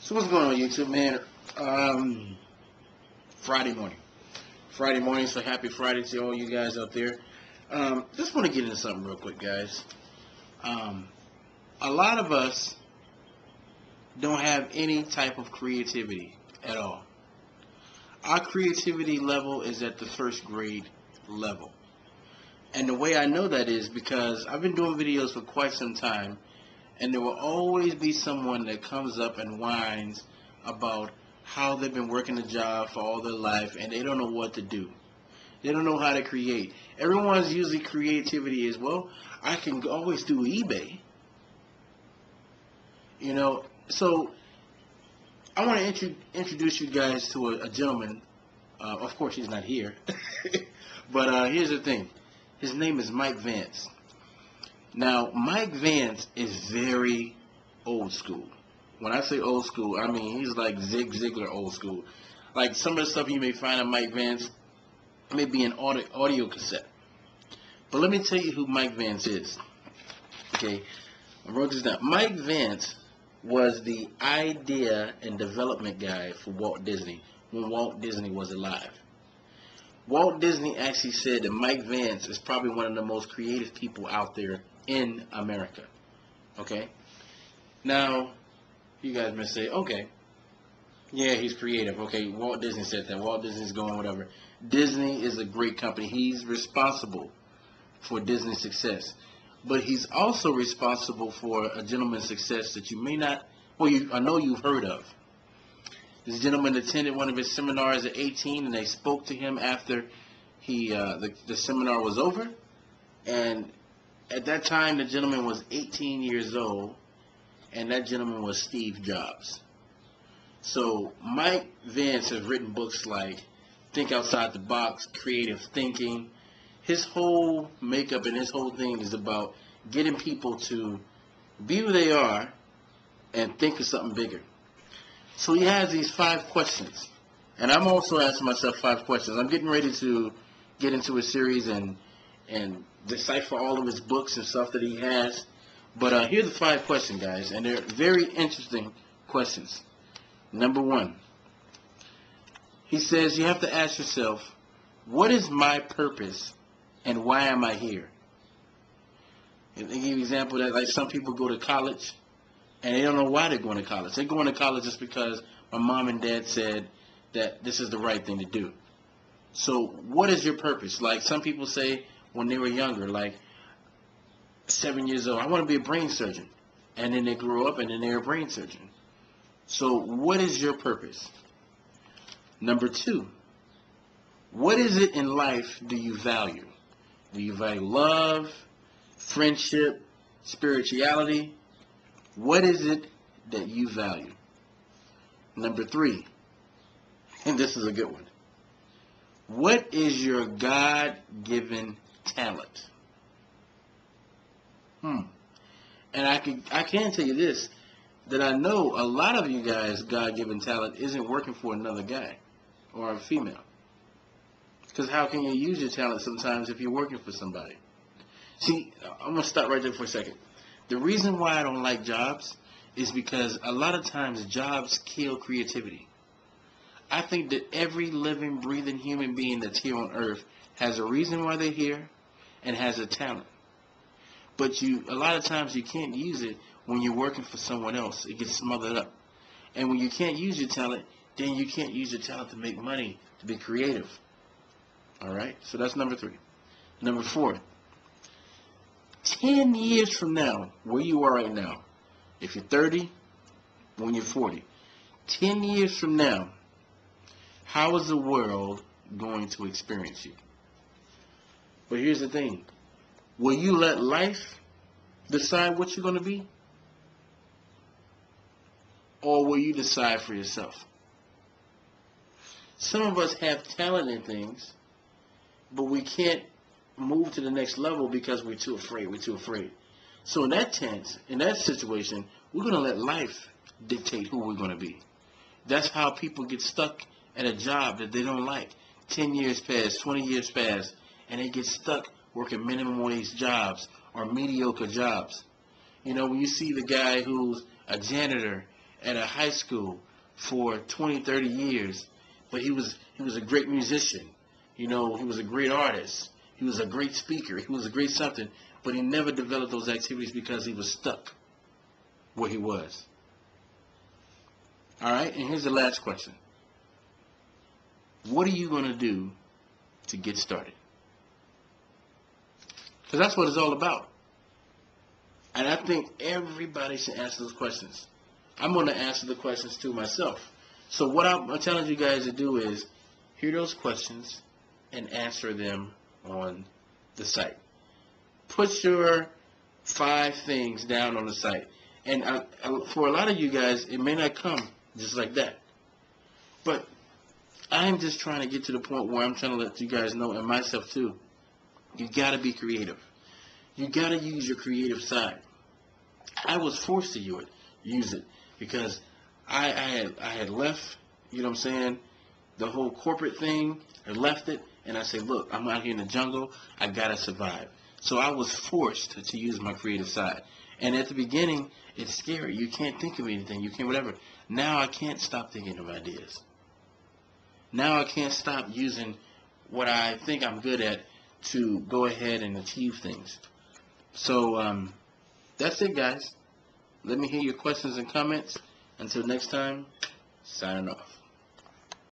So what's going on, YouTube, man? Friday morning. Friday morning, so happy Friday to all you guys out there. Just want to get into something real quick, guys. A lot of us don't have any type of creativity at all. Our creativity level is at the first grade level. And the way I know that is because I've been doing videos for quite some time, and there will always be someone that comes up and whines about how they've been working a job for all their life and they don't know what to do. They don't know how to create. Everyone's usually creativity is, well, I can always do eBay. You know, so I want to introduce you guys to a gentleman. Of course, he's not here. But here's the thing. His name is Mike Vance. Now, Mike Vance is very old school. When I say old school, I mean he's like Zig Ziglar old school. Like some of the stuff you may find on Mike Vance may be an audio cassette. But let me tell you who Mike Vance is. Okay, I wrote this down. Mike Vance was the idea and development guy for Walt Disney when Walt Disney was alive. Walt Disney actually said that Mike Vance is probably one of the most creative people out there in America. Okay? Now, you guys may say, okay, yeah, he's creative. Okay, Walt Disney said that. Walt Disney's going whatever. Disney is a great company. He's responsible for Disney's success. But he's also responsible for a gentleman's success that you may not, well, I know you've heard of. This gentleman attended one of his seminars at 18, and they spoke to him after the seminar was over. And at that time, the gentleman was 18 years old, and that gentleman was Steve Jobs. So Mike Vance has written books like Think Outside the Box, Creative Thinking. His whole makeup and his whole thing is about getting people to be who they are and think of something bigger. So he has these 5 questions. And I'm also asking myself 5 questions. I'm getting ready to get into a series and decipher all of his books and stuff that he has. But here's the 5 questions, guys. And they're very interesting questions. Number 1. He says you have to ask yourself, what is my purpose and why am I here? And they give you an example that like some people go to college and they don't know why they're going to college. They're going to college just because my mom and dad said that this is the right thing to do. So what is your purpose? Like some people say when they were younger, like 7 years old, I want to be a brain surgeon. And then they grow up and then they're a brain surgeon. So what is your purpose? Number 2, what is it in life do you value? Do you value love, friendship, spirituality? What is it that you value? Number 3, and this is a good one. What is your God-given talent? And I can tell you this, that I know a lot of you guys' God-given talent isn't working for another guy or a female. Because how can you use your talent sometimes if you're working for somebody? See, I'm going to stop right there for a second. The reason why I don't like jobs is because a lot of times jobs kill creativity. I think that every living, breathing human being that's here on earth has a reason why they're here and has a talent. But a lot of times you can't use it when you're working for someone else. It gets smothered up. And when you can't use your talent, then you can't use your talent to make money, to be creative. All right? So that's number 3. Number 4. 10 years from now, where you are right now, if you're 30, when you're 40, 10 years from now, how is the world going to experience you? But here's the thing. Will you let life decide what you're going to be? Or will you decide for yourself? Some of us have talent in things, but we can't move to the next level because we're too afraid. So in that situation, we're going to let life dictate who we're going to be. That's how people get stuck at a job that they don't like. 10 years pass, 20 years pass, and they get stuck working minimum wage jobs or mediocre jobs. You know, when you see the guy who's a janitor at a high school for 20, 30 years, but he was a great musician. You know, he was a great artist. He was a great speaker. He was a great something, but he never developed those activities because he was stuck where he was. All right, and here's the last question. What are you going to do to get started? Because that's what it's all about. And I think everybody should answer those questions. I'm going to answer the questions to myself. So what I'm telling you guys to do is hear those questions and answer them on the site. Put your 5 things down on the site. And for a lot of you guys, it may not come just like that. But I'm just trying to get to the point where I'm trying to let you guys know, and myself too, you got to be creative. You got to use your creative side. I was forced to use it because I had left, you know what I'm saying, the whole corporate thing. I left it, and I said, look, I'm out here in the jungle. I got to survive. So I was forced to use my creative side. And at the beginning, it's scary. You can't think of anything. You can't whatever. Now I can't stop thinking of ideas. Now I can't stop using what I think I'm good at to go ahead and achieve things. So that's it, guys. Let me hear your questions and comments. Until next time, signing off.